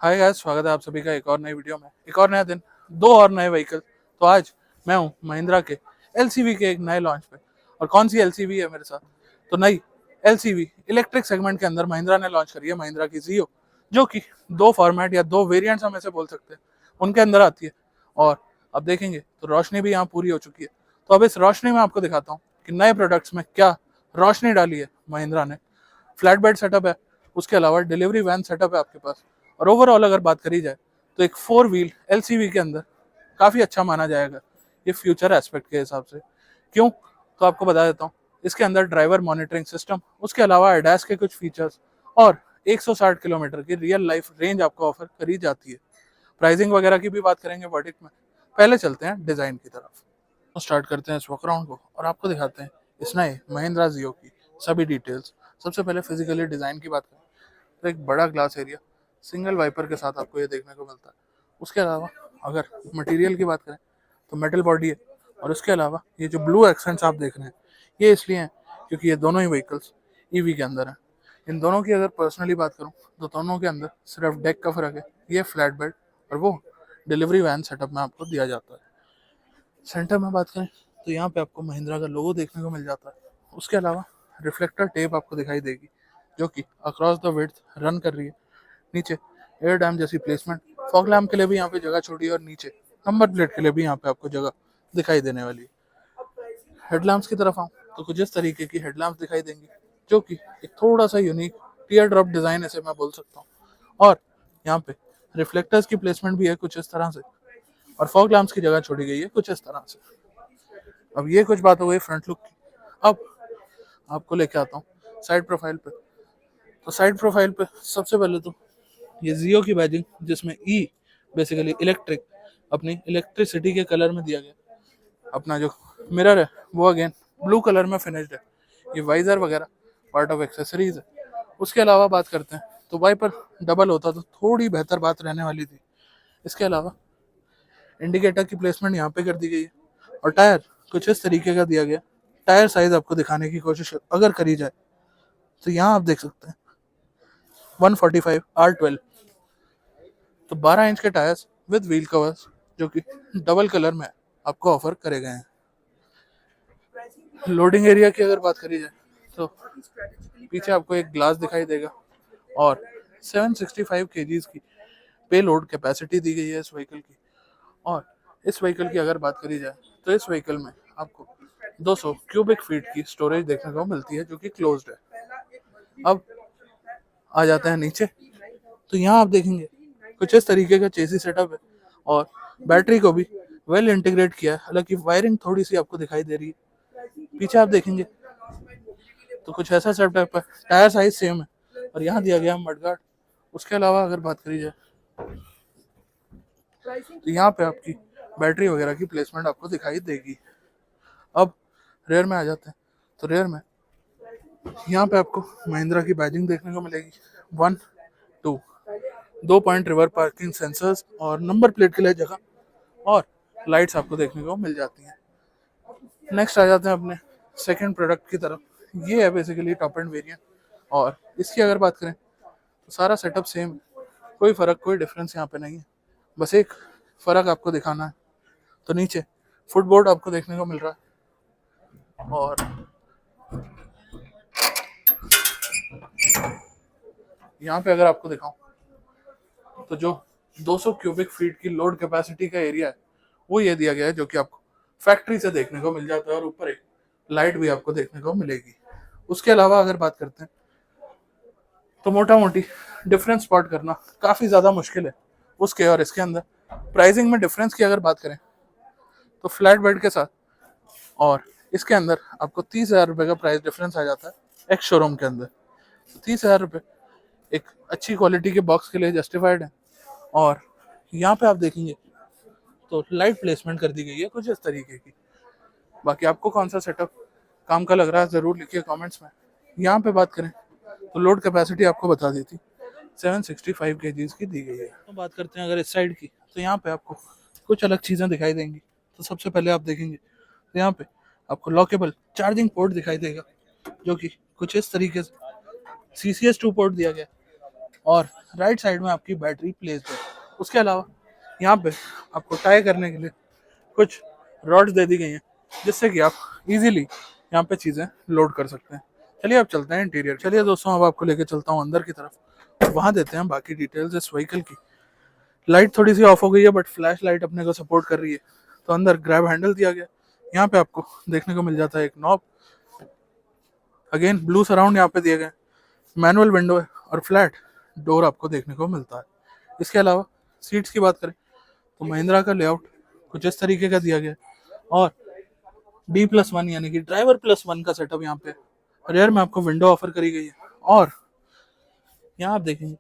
Hi guys, स्वागत है आप सभी का एक और नई वीडियो में। एक और नया दिन, दो और नए व्हीकल। तो आज मैं हूं महिंद्रा के एलसीवी के एक नए लॉन्च पे। और कौन सी एलसीवी है मेरे साथ? तो नई एलसीवी इलेक्ट्रिक सेगमेंट के अंदर महिंद्रा ने लॉन्च करी है, महिंद्रा की जियो, जो कि दो फॉर्मेट या दो वेरिएंट्स हम ऐसे बोल सकते हैं उनके अंदर आती है। और अब देखेंगे तो रोशनी भी यहाँ पूरी हो चुकी है। तो अब इस रोशनी में आपको दिखाता हूँ कि नए प्रोडक्ट्स में क्या रोशनी डाली है महिंद्रा ने। फ्लैट बेड सेटअप है, उसके अलावा डिलीवरी वैन सेटअप है आपके पास। और ओवरऑल अगर बात करी जाए तो एक 4 व्हील एलसीवी के अंदर काफ़ी अच्छा माना जाएगा ये फ्यूचर एस्पेक्ट के हिसाब से। क्यों? तो आपको बता देता हूँ। इसके अंदर ड्राइवर मॉनिटरिंग सिस्टम, उसके अलावा एडास के कुछ फीचर्स और 160 किलोमीटर की रियल लाइफ रेंज आपको ऑफर करी जाती है। प्राइसिंग वगैरह की भी बात करेंगे वर्डिक्ट में। पहले चलते हैं डिज़ाइन की तरफ। तो स्टार्ट करते हैं इस वॉक अराउंड को और आपको दिखाते हैं इस नए महिंद्रा जियो की सभी डिटेल्स। सबसे पहले फिजिकली डिज़ाइन की बात करें तो एक बड़ा ग्लास एरिया सिंगल वाइपर के साथ आपको ये देखने को मिलता है। उसके अलावा अगर मटेरियल की बात करें तो मेटल बॉडी है। और उसके अलावा ये जो ब्लू एक्सेंट्स आप देख रहे हैं ये इसलिए हैं क्योंकि ये दोनों ही व्हीकल्स ईवी के अंदर हैं। इन दोनों की अगर पर्सनली बात करूं तो दोनों के अंदर सिर्फ डेक का फर्क है, ये फ्लैट बेड और वो डिलीवरी वैन सेटअप में आपको दिया जाता है। सेंटर में बात करें तो यहाँ पे आपको महिंद्रा का लोगो देखने को मिल जाता है। उसके अलावा रिफ्लेक्टर टेप आपको दिखाई देगी जो कि अक्रॉस द विड्थ रन कर रही है। नीचे एयर डैम जैसी प्लेसमेंट, फॉग लैम्प के लिए भी यहाँ पे जगह छोड़ी है और नीचे नंबर प्लेट के लिए भी यहाँ पे आपको जगह दिखाई देने वाली है। हेडलैम्प्स की तरफ आऊँ तो कुछ इस तरीके की हेडलैम्प्स दिखाई देंगी जो कि एक थोड़ा सा यूनिक टीयर ड्रॉप डिजाइन ऐसे मैं बोल सकता हूँ। और यहाँ पे रिफ्लेक्टर्स की प्लेसमेंट भी है कुछ इस तरह से और फॉग लैम्प्स की जगह छोड़ी गई है कुछ इस तरह से। अब ये कुछ बात हो गई फ्रंट लुक की। अब आपको लेके आता हूँ साइड प्रोफाइल पे। तो साइड प्रोफाइल पे सबसे पहले तो ये जियो की बैजिंग जिसमें ई बेसिकली इलेक्ट्रिक अपनी इलेक्ट्रिसिटी के कलर में दिया गया। अपना जो मिरर है वो अगेन ब्लू कलर में फिनिश्ड है। ये वाइजर वगैरह पार्ट ऑफ एक्सेसरीज है। उसके अलावा बात करते हैं तो वाइपर डबल होता तो थोड़ी बेहतर बात रहने वाली थी। इसके अलावा इंडिकेटर की प्लेसमेंट यहाँ पे कर दी गई है और टायर कुछ इस तरीके का दिया गया। टायर साइज आपको दिखाने की कोशिश अगर करी जाए तो यहाँ आप देख सकते हैं 145R12, तो 12 इंच के टायर्स विद व्हील कवर्स जो कि डबल कलर में आपको ऑफर करे गए हैं। लोडिंग एरिया की अगर बात करी जाए तो पीछे आपको एक ग्लास दिखाई देगा और 765 kgs की पे लोड कैपेसिटी दी गई है इस व्हीकल की। और इस व्हीकल की अगर बात करी जाए तो इस व्हीकल में आपको 200 क्यूबिक फीट की स्टोरेज देखने को मिलती है जो कि क्लोज्ड है। अब आ जाते हैं नीचे तो यहाँ आप देखेंगे कुछ इस तरीके का चेसी सेटअप है और बैटरी को भी वेल इंटीग्रेट किया है। हालांकि वायरिंग थोड़ी सी आपको दिखाई दे रही है। पीछे आप देखेंगे तो कुछ ऐसा सेटअप है। टायर साइज सेम है और यहाँ दिया गया मडगार्ड। उसके अलावा अगर बात करी जाए तो यहाँ पे आपकी बैटरी वगैरह की प्लेसमेंट आपको दिखाई देगी। अब रेयर में आ जाते हैं तो रेयर में यहाँ पे आपको महिंद्रा की बैजिंग देखने को मिलेगी 1 2 2 पॉइंट रिवर पार्किंग सेंसर्स और नंबर प्लेट के लिए जगह और लाइट्स आपको देखने को मिल जाती हैं। नेक्स्ट आ जाते हैं अपने सेकंड प्रोडक्ट की तरफ। ये है बेसिकली टॉप एंड वेरिएंट और इसकी अगर बात करें तो सारा सेटअप सेम है। कोई फ़र्क कोई डिफरेंस यहाँ पे नहीं है। बस एक फ़र्क आपको दिखाना है तो नीचे फुटबोर्ड आपको देखने को मिल रहा है। और यहाँ पे अगर आपको दिखाऊं तो जो 200 क्यूबिक फीट की लोड कैपेसिटी का एरिया है वो ये दिया गया है जो कि आपको फैक्ट्री से देखने को मिल जाता है और ऊपर एक लाइट भी आपको देखने को मिलेगी। उसके अलावा अगर बात करते हैं तो मोटा मोटी डिफरेंस स्पॉट करना काफ़ी ज़्यादा मुश्किल है उसके और इसके अंदर। प्राइसिंग में डिफरेंस की अगर बात करें तो फ्लैट बेड के साथ और इसके अंदर आपको 30,000 रुपये का प्राइस डिफरेंस आ जाता है एक्स शोरूम के अंदर। 30,000 रुपये एक अच्छी क्वालिटी के बॉक्स के लिए जस्टिफाइड है। और यहाँ पे आप देखेंगे तो लाइट प्लेसमेंट कर दी गई है कुछ इस तरीके की। बाकी आपको कौन सा सेटअप काम का लग रहा है ज़रूर लिखिए कमेंट्स में। यहाँ पे बात करें तो लोड कैपेसिटी आपको बता दी थी 765 kgs की दी गई है। तो बात करते हैं अगर इस साइड की तो यहाँ पे आपको कुछ अलग चीज़ें दिखाई देंगी। तो सबसे पहले आप देखेंगे तो यहाँ पे आपको लॉकेबल चार्जिंग पोर्ट दिखाई देगा जो कि कुछ इस तरीके से CCS 2 पोर्ट दिया गया। और राइट साइड में आपकी बैटरी प्लेस्ड है। उसके अलावा यहाँ पे आपको टाई करने के लिए कुछ रॉड्स दे दी गई हैं, जिससे कि आप इजीली यहाँ पे चीज़ें लोड कर सकते हैं। चलिए अब चलते हैं इंटीरियर। चलिए दोस्तों, अब आपको लेके चलता हूँ अंदर की तरफ, वहाँ देते हैं बाकी डिटेल्स इस व्हीकल की। लाइट थोड़ी सी ऑफ हो गई है, बट फ्लैश लाइट अपने को सपोर्ट कर रही है। तो अंदर ग्रैब हैंडल दिया गया, यहाँ पे आपको देखने को मिल जाता है एक नॉब, अगेन ब्लू सराउंड यहाँ पे दिए गए, मैनुअल विंडो है और फ्लैट डोर आपको देखने को मिलता है। इसके अलावा सीट्स की बात करें तो महिंद्रा का लेआउट कुछ इस तरीके का दिया गया है और D+1 यानी कि ड्राइवर +1 का सेटअप यहाँ पे रेयर में आपको विंडो ऑफर करी गई है। और यहाँ आप देखेंगे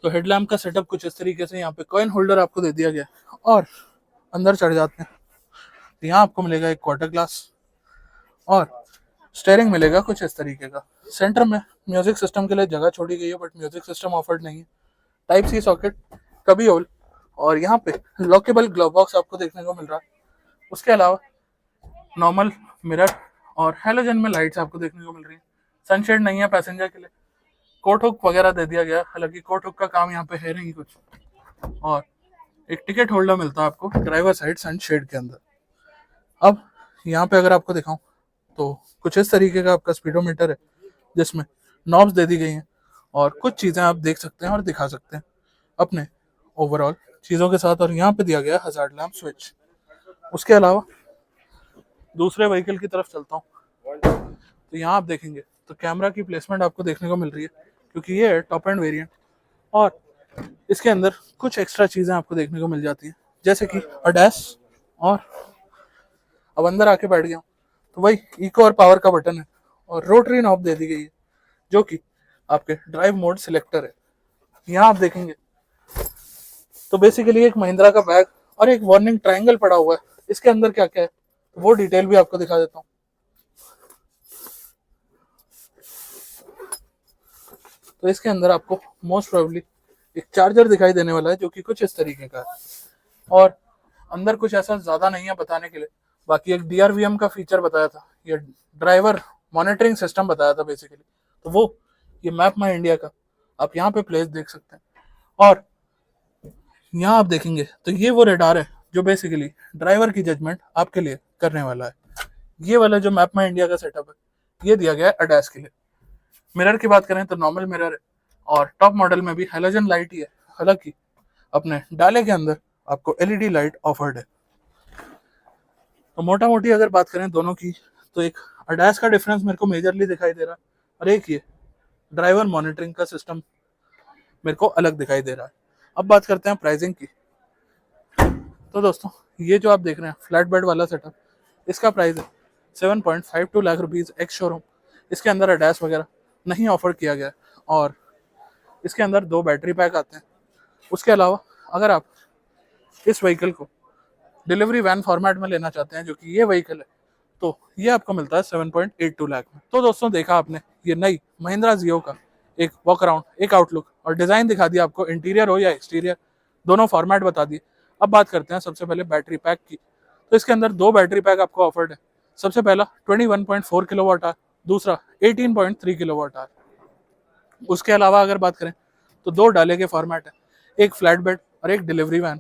तो हेडलैम्प का सेटअप कुछ इस तरीके से, यहाँ पे कॉइन होल्डर आपको दे दिया गया है। और अंदर चढ़ जाते हैं तो यहाँ आपको मिलेगा एक क्वार्टर ग्लास और स्टेयरिंग मिलेगा कुछ इस तरीके का। सेंटर में म्यूजिक सिस्टम के लिए जगह छोड़ी गई है, बट म्यूजिक सिस्टम ऑफर्ड नहीं है। टाइप सी सॉकेट, कभी होल, और यहाँ पे लॉकेबल ग्लव बॉक्स आपको देखने को मिल रहा है। उसके अलावा नॉर्मल मिरर और हैलोजन में लाइट्स आपको देखने को मिल रही है। सनशेड नहीं है पैसेंजर के लिए। कोट हुक वगैरह दे दिया गया, हालांकि कोट हुक का काम यहाँ पे है नहीं कुछ। और एक टिकट होल्डर मिलता है आपको ड्राइवर साइड सनशेड के अंदर। अब यहाँ पे अगर आपको दिखाऊं तो कुछ इस तरीके का आपका स्पीडोमीटर है, जिसमें नॉब्स दे दी गई हैं और कुछ चीज़ें आप देख सकते हैं और दिखा सकते हैं अपने ओवरऑल चीज़ों के साथ। और यहाँ पे दिया गया हजार्ड लैम्प स्विच। उसके अलावा दूसरे व्हीकल की तरफ चलता हूँ तो यहाँ आप देखेंगे तो कैमरा की प्लेसमेंट आपको देखने को मिल रही है, क्योंकि ये है टॉप एंड वेरिएंट। और इसके अंदर कुछ एक्स्ट्रा चीज़ें आपको देखने को मिल जाती हैं, जैसे कि ADAS। और अब अंदर आके बैठ गया हूँ तो वही इको और पावर का बटन है और रोटरी नॉब दे दी गई है, जो कि आपके ड्राइव मोड सिलेक्टर है। यहाँ आप देखेंगे तो बेसिकली एक महिंद्रा का बैग और एक वार्निंग ट्रायंगल पड़ा हुआ है। इसके अंदर क्या क्या है वो डिटेल भी आपको दिखा देता हूँ। तो इसके अंदर आपको मोस्ट प्रोबेबली एक चार्जर दिखाई देने वाला है, जो कि कुछ इस तरीके का है। और अंदर कुछ ऐसा ज्यादा नहीं है बताने के लिए। बाकी एक DRVM का फीचर बताया था, ये ड्राइवर मॉनिटरिंग सिस्टम बताया था बेसिकली। तो वो ये मैप माई इंडिया का आप यहाँ पे प्लेस देख सकते हैं। और यहाँ आप देखेंगे तो ये वो रेडार है जो बेसिकली ड्राइवर की जजमेंट आपके लिए करने वाला है। ये वाला जो मैप माई इंडिया का सेटअप है ये दिया गया है ADAS के लिए। मिरर की बात करें तो नॉर्मल मिरर है और टॉप मॉडल में भी हैलोजन लाइट ही है, हालांकि अपने डाले के अंदर आपको LED लाइट ऑफर्ड है। तो मोटा मोटी अगर बात करें दोनों की तो एक ADAS का डिफरेंस मेरे को मेजरली दिखाई दे रहा है और एक ये ड्राइवर मॉनिटरिंग का सिस्टम मेरे को अलग दिखाई दे रहा है। अब बात करते हैं प्राइसिंग की। तो दोस्तों ये जो आप देख रहे हैं फ्लैट बेड वाला सेटअप, इसका प्राइस है 7.52 लाख रुपीज़ एक्स शोरूम। इसके अंदर ADAS वगैरह नहीं ऑफर किया गया है और इसके अंदर 2 बैटरी पैक आते हैं। उसके अलावा अगर आप इस व्हीकल को डिलीवरी वैन फॉर्मेट में लेना चाहते हैं, जो कि ये व्हीकल है, तो ये आपको मिलता है 7.82 लाख में। तो दोस्तों देखा आपने ये नई महिंद्रा जियो का एक वॉक अराउंड, एक आउटलुक और डिज़ाइन दिखा दिया आपको, इंटीरियर हो या एक्सटीरियर दोनों फॉर्मेट बता दिए। अब बात करते हैं सबसे पहले बैटरी पैक की। तो इसके अंदर 2 बैटरी पैक आपको ऑफर्ड है। सबसे पहला 21.4 किलोवाट आवर, दूसरा 18.3 किलोवाट आवर। उसके अलावा अगर बात करें तो 2 डाले के फॉर्मेट है, एक फ्लैट बेड और एक डिलीवरी वैन।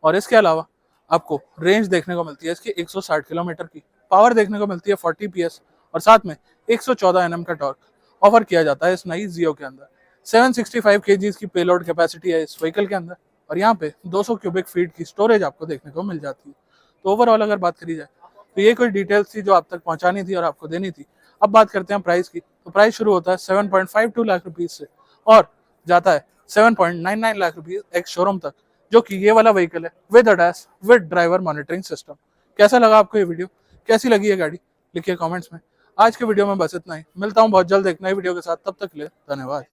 और इसके अलावा आपको रेंज देखने को मिलती है इसकी 160 किलोमीटर की, पावर देखने को मिलती है 40 PS और साथ में 114 Nm का टॉर्क ऑफर किया जाता है इस नई जियो के अंदर। 765 kg की पेलोड कैपेसिटी है इस व्हीकल के अंदर और यहाँ पे 200 क्यूबिक फीट की स्टोरेज आपको देखने को मिल जाती है। तो ओवरऑल अगर बात करी जाए तो ये कोई डिटेल्स थी जो आप तक पहुंचानी थी और आपको देनी थी। अब बात करते हैं प्राइस की। तो प्राइस शुरू होता है 7.52 लाख रुपीज से और जाता है 7.99 लाख रुपीज एक्स शोरूम तक, जो कि ये वाला व्हीकल है with ADAS with driver monitoring system. कैसा लगा आपको ये वीडियो, कैसी लगी ये गाड़ी, लिखिए कमेंट्स में। आज के वीडियो में बस इतना ही, मिलता हूँ बहुत जल्द एक नई वीडियो के साथ, तब तक के लिए धन्यवाद।